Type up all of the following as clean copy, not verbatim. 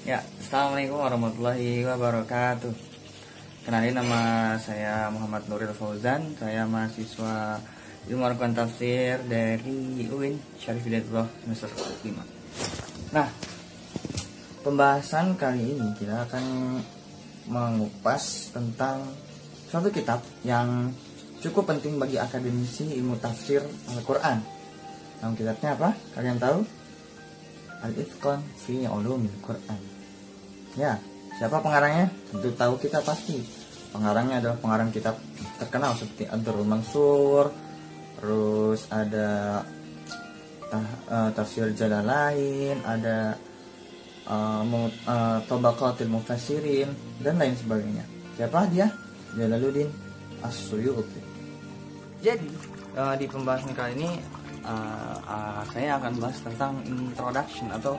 Ya, assalamualaikum warahmatullahi wabarakatuh. Kenalin, nama saya Muhammad Nuril Fauzan. Saya mahasiswa Ilmu Al-Quran Tafsir dari UIN Syarif Hidayatullah semester 5. Nah, pembahasan kali ini kita akan mengupas tentang suatu kitab yang cukup penting bagi akademisi ilmu tafsir Al-Quran. Nama kitabnya apa? Kalian tahu? Al-Itqan fi Ulumil Quran. Ya, siapa pengarangnya? Tentu tahu kita pasti. Pengarangnya adalah pengarang kitab terkenal seperti Ad-Durrul Mansur, terus ada Tafsir Jalalain, ada Tabaqatul Mufassirin, dan lain sebagainya. Siapa dia? Jalaluddin As-Suyuti. Jadi, di pembahasan kali ini saya akan bahas tentang introduction atau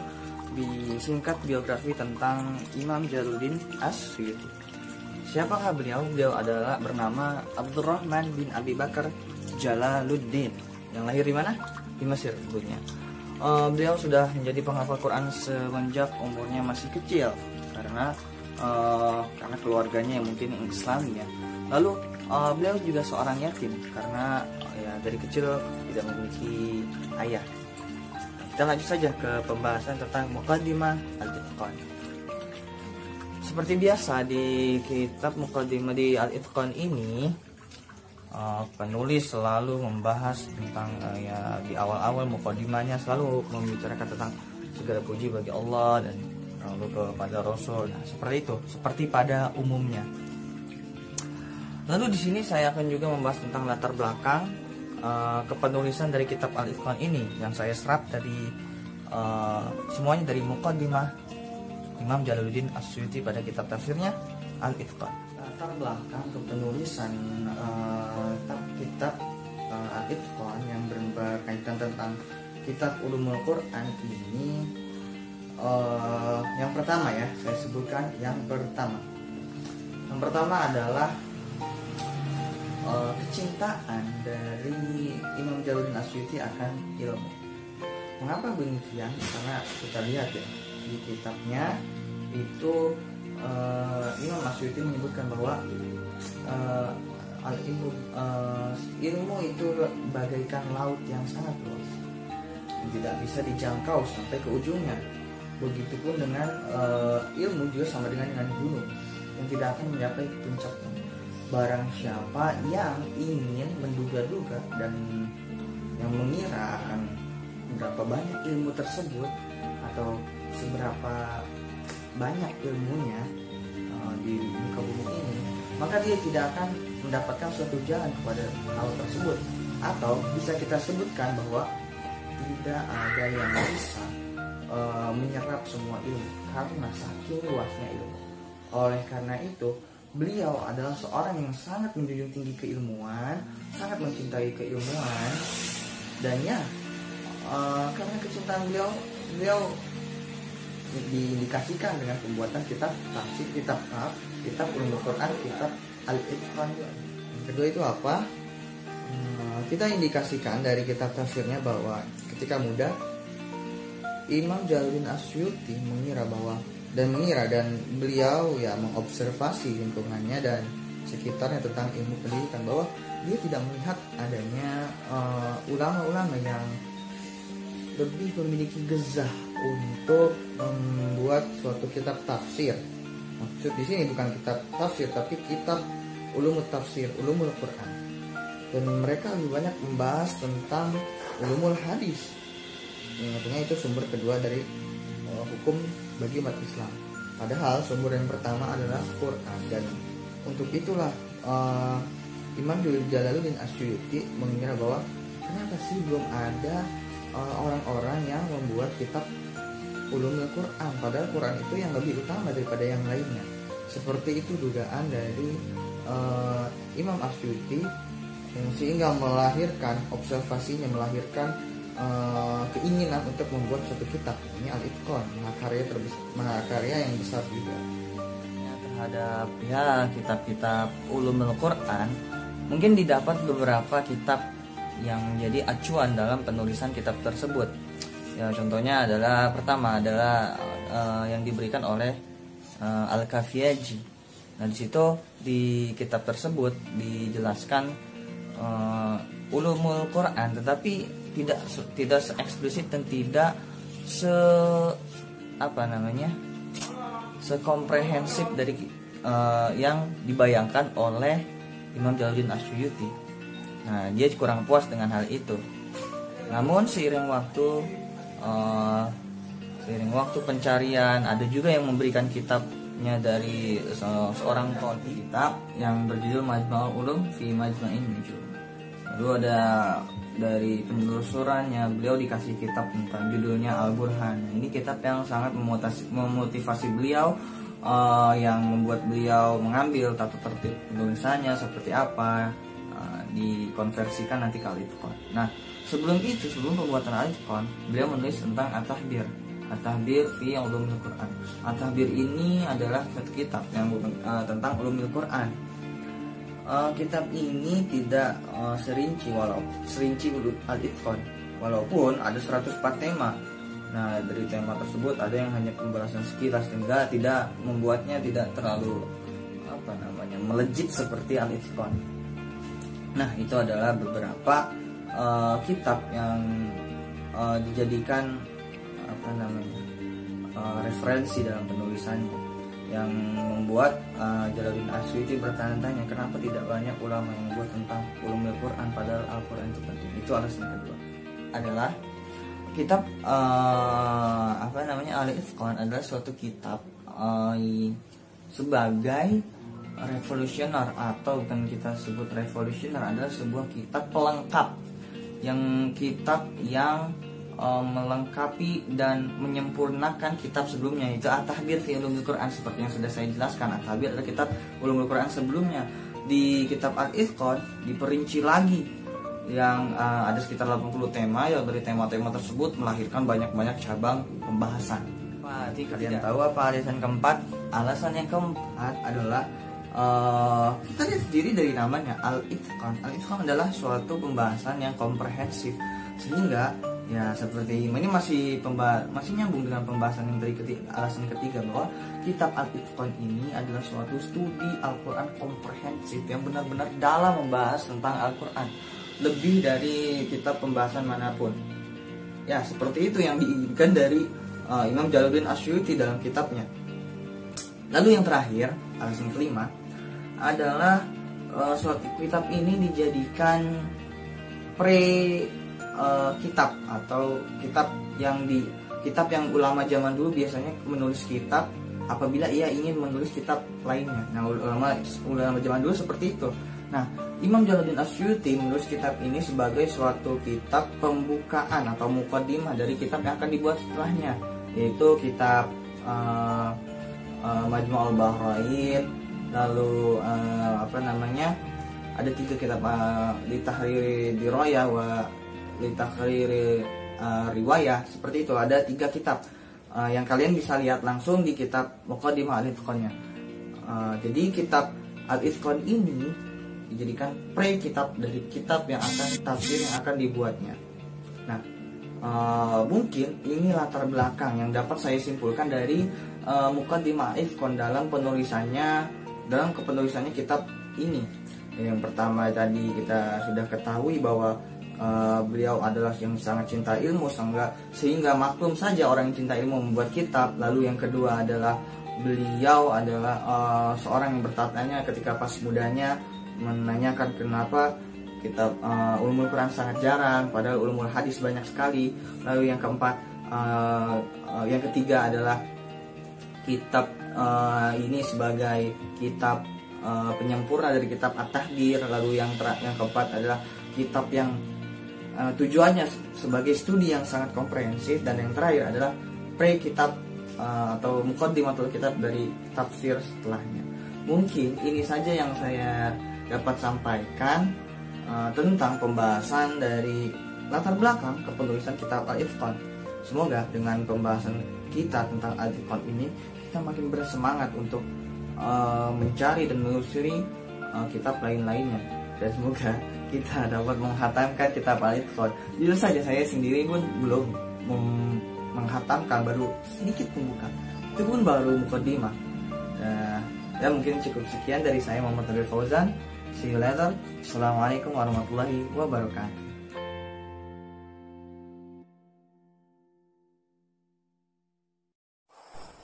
disingkat biografi tentang Imam Jalaluddin As-Suyuti. Siapakah beliau? Beliau adalah bernama Abdurrahman bin Abi Bakar Jalaluddin, yang lahir di mana? Di Mesir tentunya. Beliau sudah menjadi penghafal Quran semenjak umurnya masih kecil karena keluarganya yang mungkin Islami ya. Lalu beliau juga seorang yatim karena ya dari kecil tidak memiliki ayah. Kita lanjut saja ke pembahasan tentang Muqaddimah Al-Itqan. Seperti biasa di kitab Muqaddimah di Al-Itqan ini, penulis selalu membahas tentang ya di awal-awal Muqaddimahnya selalu membicarakan tentang segala puji bagi Allah dan lalu kepada Rasul. Nah, seperti itu, seperti pada umumnya. Lalu di sini saya akan juga membahas tentang latar belakang kepenulisan dari kitab Al-Itqan ini yang saya serap dari semuanya dari Muqaddimah Imam Jalaluddin As-Suyuti pada kitab tafsirnya Al-Itqan. Latar belakang kepenulisan kitab Al-Itqan yang berkaitan tentang kitab Ulumul Quran ini, yang pertama ya, saya sebutkan yang pertama adalah kecintaan dari Imam Jalaluddin As-Suyuti akan ilmu. Mengapa demikian? Karena kita lihat ya di kitabnya itu Imam As-Suyuti menyebutkan bahwa ilmu itu bagaikan laut yang sangat luas, yang tidak bisa dijangkau sampai ke ujungnya. Begitupun dengan ilmu juga sama dengan gunung yang tidak akan mencapai puncaknya. Barang siapa yang ingin menduga-duga dan yang mengira akan berapa banyak ilmu tersebut atau seberapa banyak ilmunya di muka bumi ini, maka dia tidak akan mendapatkan suatu jalan kepada hal tersebut. Atau bisa kita sebutkan bahwa tidak ada yang bisa menyerap semua ilmu karena saking luasnya ilmu. Oleh karena itu, beliau adalah seorang yang sangat menjunjung tinggi keilmuan, sangat mencintai keilmuan, dan ya karena kecintaan beliau diindikasikan dengan pembuatan kitab tafsir, kitab Ulumul Quran, kitab Al-Itqan. Yang kedua itu apa? Kita indikasikan dari kitab tafsirnya bahwa ketika muda Imam Jalaluddin As-Suyuti mengira dan beliau ya mengobservasi lingkungannya dan sekitarnya tentang ilmu pendidikan, bahwa dia tidak melihat adanya ulama-ulama yang lebih memiliki gezah untuk membuat suatu kitab tafsir. Maksud di sini bukan kitab tafsir tapi kitab ulumul tafsir, ulumul Quran. Dan mereka lebih banyak membahas tentang ulumul hadis. Ingatnya itu sumber kedua dari hukum bagi umat Islam. Padahal sumber yang pertama adalah Quran, dan untuk itulah Imam Jalaluddin As-Suyuti mengira bahwa kenapa sih belum ada orang-orang yang membuat kitab Ulumul Quran, padahal Quran itu yang lebih utama daripada yang lainnya. Seperti itu dugaan dari Imam As-Suyuti, sehingga melahirkan observasinya, melahirkan keinginan untuk membuat suatu kitab, ini Al-Itqan, mahakarya yang besar juga. Terhadap ya kitab-kitab Ulumul Quran, mungkin didapat beberapa kitab yang menjadi acuan dalam penulisan kitab tersebut. Ya, contohnya adalah pertama adalah yang diberikan oleh Al-Kafiyaji. Nah, di situ di kitab tersebut dijelaskan ulumul Quran, tetapi tidak eksplisit dan tidak sekomprehensif dari yang dibayangkan oleh Imam Jalaluddin Asyuyuti. Nah, dia kurang puas dengan hal itu. Namun seiring waktu pencarian, ada juga yang memberikan kitabnya dari seorang qori kitab yang berjudul Majma'ul Ulum fi Majma'in Nujum. Lalu ada dari penelusurannya, beliau dikasih kitab tentang judulnya Al-Burhan. Ini kitab yang sangat memotivasi beliau, yang membuat beliau mengambil tata tertib penulisannya seperti apa, dikonversikan nanti ke Al-Itqan. Nah, sebelum pembuatan Al-Itqan, beliau menulis tentang At-Tahbir fi Ulumil Quran. At-Tahbir ini adalah satu kitab yang tentang Ulumil Quran. Kitab ini tidak serinci Al-Itqan, walaupun ada 104 tema. Nah, dari tema tersebut ada yang hanya pembahasan sekilas sehingga tidak membuatnya tidak terlalu melejit seperti Al-Itqan. Nah, itu adalah beberapa kitab yang dijadikan referensi dalam penulisannya, yang membuat Jalaluddin Asyuyuti bertanya-tanya kenapa tidak banyak ulama yang membuat tentang ulumul Quran padahal Al-Quran itu penting. Itu alasan kedua adalah kitab Al-Itqan adalah suatu kitab sebagai revolusioner, atau bukan kita sebut revolusioner, adalah sebuah kitab pelengkap, kitab yang melengkapi dan menyempurnakan kitab sebelumnya, yaitu At-Tahbir fi Ulumil Quran. Seperti yang sudah saya jelaskan, At-Tahbir adalah kitab Ulumul Quran sebelumnya. Di kitab Al-Itqan diperinci lagi, yang ada sekitar 80 tema, yang dari tema-tema tersebut melahirkan banyak-banyak cabang pembahasan. Berarti kalian tahu apa alasan keempat? Alasan yang keempat adalah kita lihat sendiri dari namanya Al-Itqan. Al-Itqan adalah suatu pembahasan yang komprehensif, sehingga ya seperti ini masih nyambung dengan pembahasan yang dari alasan ketiga, bahwa kitab Al-Itqan ini adalah suatu studi Al-Quran komprehensif yang benar-benar dalam membahas tentang Al-Quran, lebih dari kitab pembahasan manapun. Ya, seperti itu yang diinginkan dari Imam Jalaluddin Asyuyuti dalam kitabnya. Lalu yang terakhir, alasan kelima adalah suatu kitab ini dijadikan kitab, atau kitab yang ulama zaman dulu biasanya menulis kitab apabila ia ingin menulis kitab lainnya. Nah, ulama zaman dulu seperti itu. Nah, Imam Jalaluddin Asyuyuti menulis kitab ini sebagai suatu kitab pembukaan atau muqaddimah dari kitab yang akan dibuat setelahnya, yaitu kitab Majma'ul Bahrain. Lalu ada 3 kitab, Li Tahriri Dirayah wa Li Tahriri Riwayah. Seperti itu, ada 3 kitab yang kalian bisa lihat langsung di kitab Muqaddimah Al-Itqannya. Jadi kitab Al-Itqan ini dijadikan kitab dari kitab yang akan tafsir yang akan dibuatnya. Nah, mungkin ini latar belakang yang dapat saya simpulkan dari Muqaddimah Al-Itqan dalam kepenulisannya kitab ini. Yang pertama tadi kita sudah ketahui bahwa beliau adalah yang sangat cinta ilmu, sehingga maklum saja orang yang cinta ilmu membuat kitab. Lalu yang kedua adalah beliau adalah seorang yang bertanya ketika pas mudanya, menanyakan kenapa kitab ulumul Quran sangat jarang padahal ulumul hadis banyak sekali. Lalu yang keempat, yang ketiga adalah kitab ini sebagai kitab penyempurna dari kitab At-Tahbir. Lalu yang keempat adalah kitab yang tujuannya sebagai studi yang sangat komprehensif. Dan yang terakhir adalah kitab atau muqaddimatul kitab dari tafsir setelahnya. Mungkin ini saja yang saya dapat sampaikan tentang pembahasan dari latar belakang kepenulisan kitab Al-Itqan. Semoga dengan pembahasan kita tentang Al-Itqan ini kita makin bersemangat untuk mencari dan menelusuri kitab lain-lainnya, dan semoga kita dapat menghatamkan kitab Al-Itqan. Jujur saja saya sendiri pun belum menghatamkan, baru sedikit pembuka, itu pun baru mukaddimah. Ya mungkin cukup sekian dari saya, Muhammad Nabil Fauzan. See you later. Assalamualaikum warahmatullahi wabarakatuh.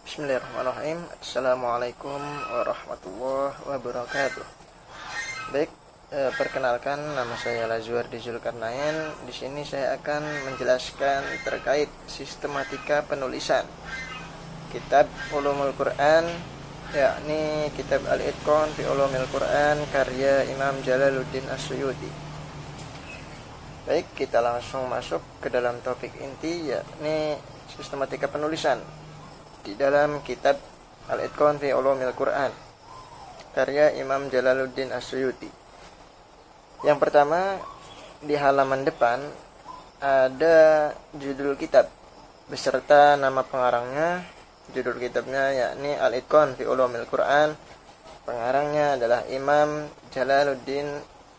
Bismillahirrahmanirrahim. Assalamualaikum warahmatullahi wabarakatuh. Baik, perkenalkan, nama saya Lazuardi Zulkarnain. Di sini saya akan menjelaskan terkait sistematika penulisan kitab Ulumul Quran, yakni kitab Al-Itqan fi Ulumil Quran karya Imam Jalaluddin As-Suyuti. Baik, kita langsung masuk ke dalam topik inti, yakni sistematika penulisan di dalam kitab Al-Itqan fi Ulumil Quran karya Imam Jalaluddin As-Suyuti. Yang pertama, di halaman depan ada judul kitab beserta nama pengarangnya. Judul kitabnya yakni Al-Itqan fi Ulumil Quran. Pengarangnya adalah Imam Jalaluddin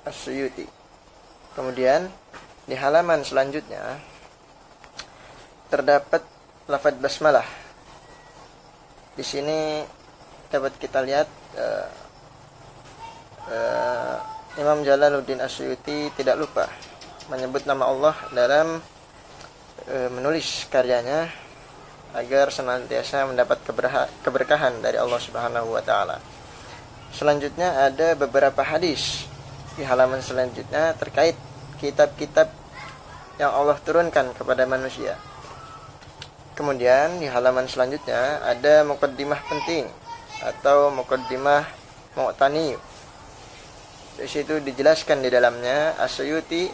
As-Suyuti. Kemudian di halaman selanjutnya terdapat lafaz basmalah. Di sini dapat kita lihat Imam Jalaluddin As-Suyuti tidak lupa menyebut nama Allah dalam menulis karyanya agar senantiasa mendapat keberkahan dari Allah Subhanahu wa taala. Selanjutnya ada beberapa hadis di halaman selanjutnya terkait kitab-kitab yang Allah turunkan kepada manusia. Kemudian di halaman selanjutnya ada muqaddimah penting atau muqaddimah mu'tani. Di situ dijelaskan di dalamnya As-Suyuti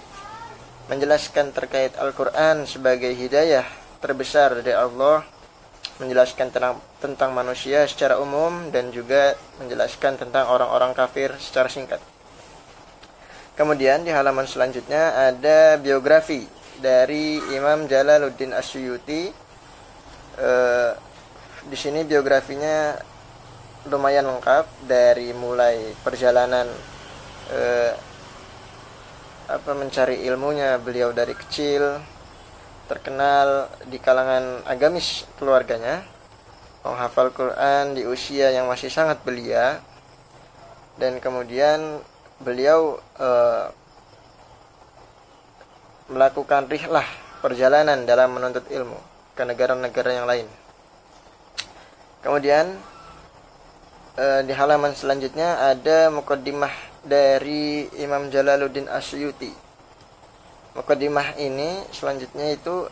menjelaskan terkait Al-Quran sebagai hidayah terbesar dari Allah, menjelaskan tentang manusia secara umum, dan juga menjelaskan tentang orang-orang kafir secara singkat. Kemudian di halaman selanjutnya ada biografi dari Imam Jalaluddin As-Suyuti. Di sini biografinya lumayan lengkap, dari mulai perjalanan mencari ilmunya beliau dari kecil, terkenal di kalangan agamis keluarganya, menghafal Quran di usia yang masih sangat belia, dan kemudian beliau melakukan rihlah, perjalanan dalam menuntut ilmu ke negara-negara yang lain. Kemudian di halaman selanjutnya ada muqaddimah dari Imam Jalaluddin As-Suyuti. Muqaddimah ini selanjutnya itu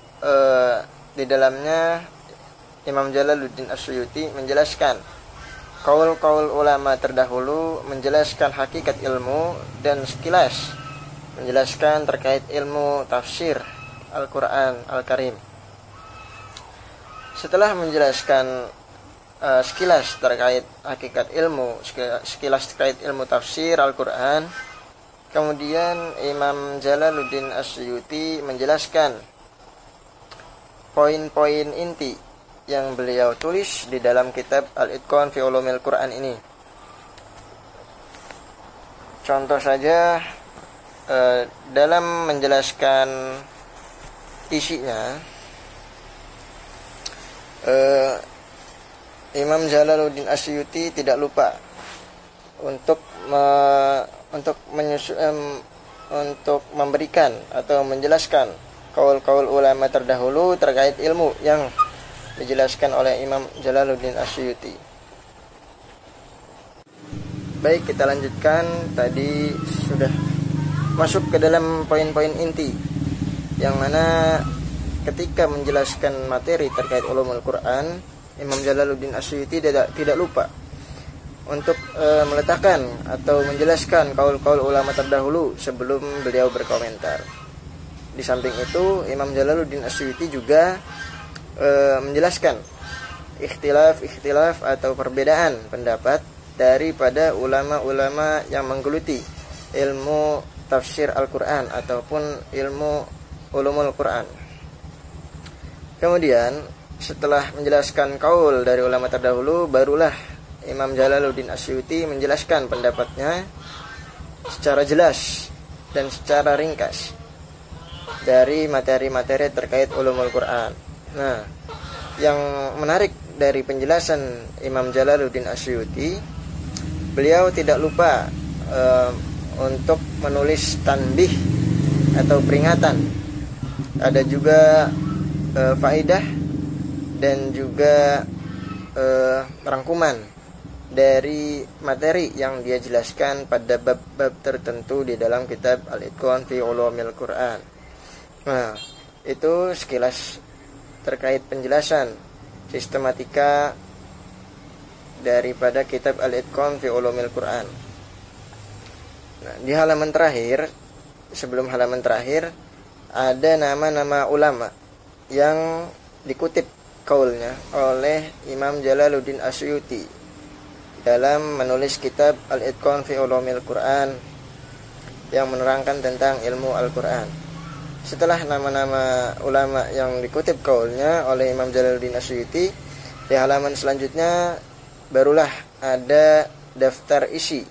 di dalamnya Imam Jalaluddin As-Suyuti menjelaskan qaul-qaul ulama terdahulu, menjelaskan hakikat ilmu, dan sekilas menjelaskan terkait ilmu tafsir Al-Quran Al-Karim. Setelah menjelaskan sekilas terkait hakikat ilmu, sekilas terkait ilmu tafsir Al-Quran, kemudian Imam Jalaluddin As-Suyuti menjelaskan poin-poin inti yang beliau tulis di dalam kitab Al-Itqan fi Ulumil Quran ini. Contoh saja, dalam menjelaskan isinya, Imam Jalaluddin As-Suyuti tidak lupa untuk memberikan atau menjelaskan qaul-qaul ulama terdahulu terkait ilmu yang dijelaskan oleh Imam Jalaluddin As-Suyuti. Baik, kita lanjutkan. Tadi sudah masuk ke dalam poin-poin inti, yang mana ketika menjelaskan materi terkait ulumul Quran, Imam Jalaluddin As-Suyuti tidak lupa untuk meletakkan atau menjelaskan qaul-qaul ulama terdahulu sebelum beliau berkomentar. Di samping itu, Imam Jalaluddin As-Suyuti juga menjelaskan ikhtilaf atau perbedaan pendapat daripada ulama-ulama yang menggeluti ilmu tafsir Al-Quran ataupun ilmu ulumul Quran. Kemudian setelah menjelaskan qaul dari ulama terdahulu, barulah Imam Jalaluddin As-Suyuti menjelaskan pendapatnya secara jelas dan secara ringkas. dari materi-materi terkait ulumul Quran. Nah, yang menarik dari penjelasan Imam Jalaluddin Asyuti, beliau tidak lupa untuk menulis tanbih atau peringatan. Ada juga faedah dan juga rangkuman dari materi yang dia jelaskan pada bab-bab tertentu di dalam kitab Al-Itqan fi Ulumil Quran. Nah, itu sekilas terkait penjelasan sistematika daripada kitab Al-Itqan fi Ulumil Quran. Nah, di halaman terakhir, sebelum halaman terakhir, ada nama-nama ulama yang dikutip kaulnya oleh Imam Jalaluddin Asyuti dalam menulis kitab Al-Itqan fi Ulumil Quran yang menerangkan tentang ilmu Al-Quran. Setelah nama-nama ulama yang dikutip kaulnya oleh Imam Jalaluddin Asyuti, di halaman selanjutnya barulah ada daftar isi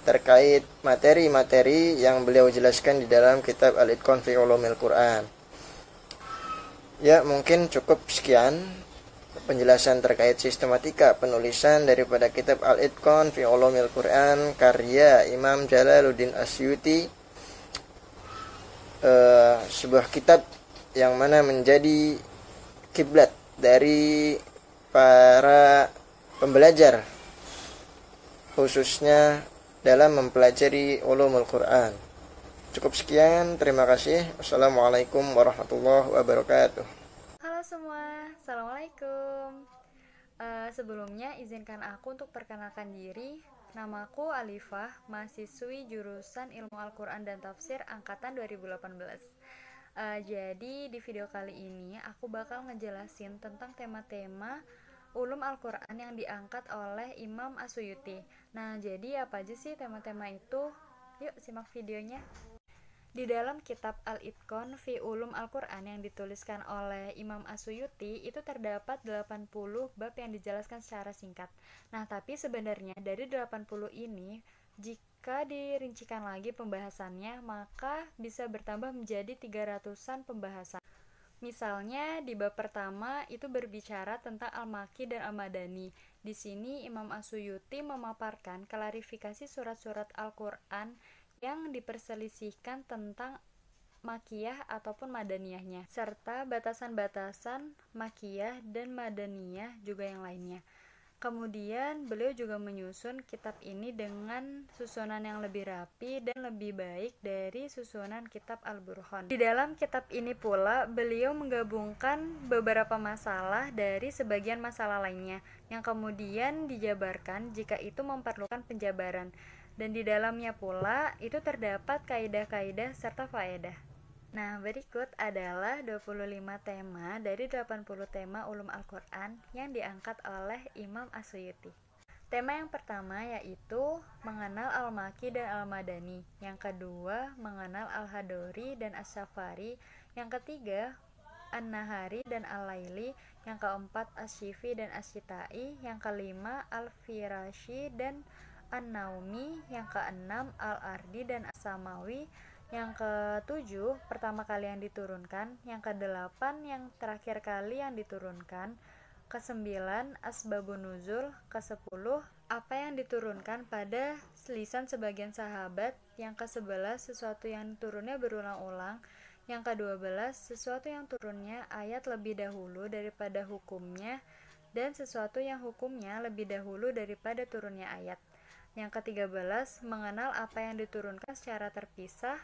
terkait materi-materi yang beliau jelaskan di dalam kitab Al-Itqan fi Ulumil Quran. Ya, mungkin cukup sekian penjelasan terkait sistematika penulisan daripada kitab Al-Itqan fi Ulumil Quran karya Imam Jalaluddin Asyuti, sebuah kitab yang mana menjadi kiblat dari para pembelajar khususnya dalam mempelajari ulumul Quran. Cukup sekian, terima kasih. Wassalamualaikum warahmatullahi wabarakatuh. Halo semua, Assalamualaikum. Sebelumnya izinkan aku untuk perkenalkan diri. Namaku Alifah, mahasiswi jurusan Ilmu Al-Quran dan Tafsir angkatan 2018. Jadi di video kali ini aku bakal ngejelasin tentang tema-tema ulum Al-Quran yang diangkat oleh Imam Asyuti. Nah, jadi apa aja sih tema-tema itu? Yuk simak videonya. Di dalam kitab Al-Itqan fi Ulum Al-Quran yang dituliskan oleh Imam Asyuti itu terdapat 80 bab yang dijelaskan secara singkat. Nah, tapi sebenarnya dari 80 ini jika dirincikan lagi pembahasannya maka bisa bertambah menjadi 300-an pembahasan. Misalnya di bab pertama itu berbicara tentang Al-Makki dan Al-Madani. Di sini Imam Asyuti memaparkan klarifikasi surat-surat Al-Quran yang diperselisihkan tentang Makiyah ataupun Madaniyahnya, serta batasan-batasan Makiyah dan Madaniyah juga yang lainnya. Kemudian beliau juga menyusun kitab ini dengan susunan yang lebih rapi dan lebih baik dari susunan kitab Al-Burhan. Di dalam kitab ini pula beliau menggabungkan beberapa masalah dari sebagian masalah lainnya yang kemudian dijabarkan jika itu memerlukan penjabaran. Dan di dalamnya pula itu terdapat kaidah-kaidah serta faedah. Nah, berikut adalah 25 tema dari 80 tema ulum Al-Quran yang diangkat oleh Imam Asyuti. Tema yang pertama yaitu mengenal Al-Makki dan Al-Madani. Yang kedua, mengenal Al-Hadori dan As-Safari. Yang ketiga, An-Nahari dan Al-Laili. Yang keempat, As-Syifi dan As-Syitai. Yang kelima, Al-Firashi dan An-Naumi. Yang keenam, Al-Ardi dan As-Samawi. Yang ketujuh, pertama kali yang diturunkan. Yang kedelapan, yang terakhir kali yang diturunkan. Kesembilan, Asbabun Nuzul. Kesepuluh, apa yang diturunkan pada lisan sebagian sahabat. Yang ke-11, sesuatu yang turunnya berulang-ulang. Yang ke-12, sesuatu yang turunnya ayat lebih dahulu daripada hukumnya. Dan sesuatu yang hukumnya lebih dahulu daripada turunnya ayat. Yang ke-13, mengenal apa yang diturunkan secara terpisah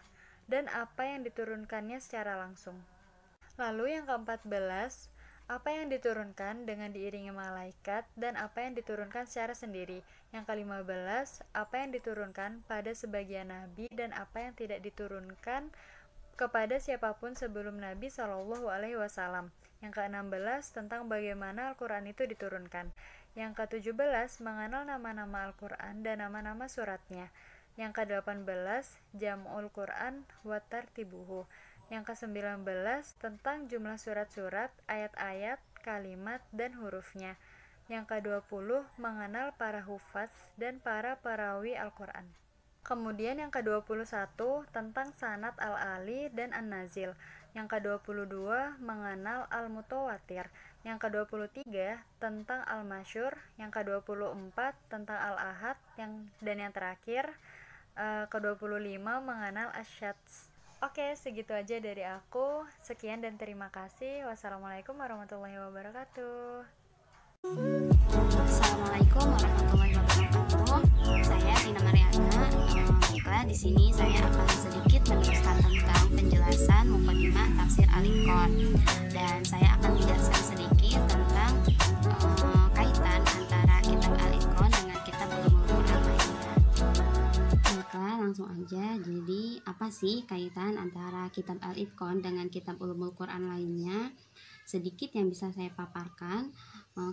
dan apa yang diturunkannya secara langsung. Lalu yang ke-14, apa yang diturunkan dengan diiringi malaikat dan apa yang diturunkan secara sendiri. Yang ke-15, apa yang diturunkan pada sebagian nabi dan apa yang tidak diturunkan kepada siapapun sebelum Nabi Shallallahu Alaihi Wasallam. Yang ke-16, tentang bagaimana Al-Quran itu diturunkan. Yang ke-17, mengenal nama-nama Al-Quran dan nama-nama suratnya. Yang ke-18, Jam'ul Quran wa tartibuhu. Yang ke-19, tentang jumlah surat-surat, ayat-ayat, kalimat, dan hurufnya. Yang ke-20, mengenal para hufaz dan para perawi Al-Quran. Kemudian yang ke-21 tentang sanad al-ali dan an-nazil. Yang ke-22 mengenal al-mutawatir. Yang ke-23 tentang al-masyhur. Yang ke-24 tentang al-ahad. Dan yang terakhir ke-25 mengenal asyats. Oke, segitu aja dari aku. Sekian dan terima kasih. Wassalamualaikum warahmatullahi wabarakatuh. Assalamualaikum warahmatullahi wabarakatuh. Saya Tina Mariana. Baiklah, di sini saya akan sedikit meneruskan tentang penjelasan mukadimah tafsir Al-Itqan, dan saya akan menjelaskan sedikit tentang kaitan antara kitab Al-Itqan dengan kitab Ulumul Quran lainnya. Baiklah, langsung aja. Jadi, apa sih kaitan antara kitab Al-Itqan dengan kitab Ulumul Quran lainnya? Sedikit yang bisa saya paparkan.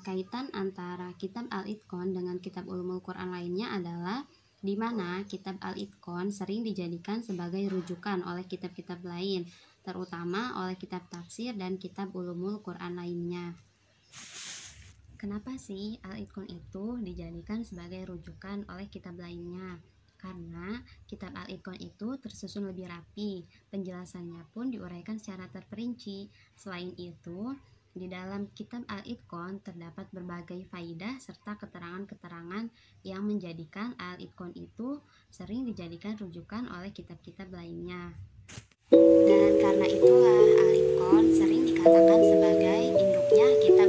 Kaitan antara kitab Al-Itqan dengan kitab Ulumul Quran lainnya adalah di mana kitab Al-Itqan sering dijadikan sebagai rujukan oleh kitab-kitab lain, terutama oleh kitab tafsir dan kitab Ulumul Quran lainnya. Kenapa sih Al-Itqan itu dijadikan sebagai rujukan oleh kitab lainnya? Karena kitab Al-Itqan itu tersusun lebih rapi, penjelasannya pun diuraikan secara terperinci. Selain itu, di dalam kitab Al-Itqan terdapat berbagai faidah serta keterangan-keterangan yang menjadikan Al-Itqan itu sering dijadikan rujukan oleh kitab-kitab lainnya. Dan karena itulah Al-Itqan sering dikatakan sebagai induknya kitab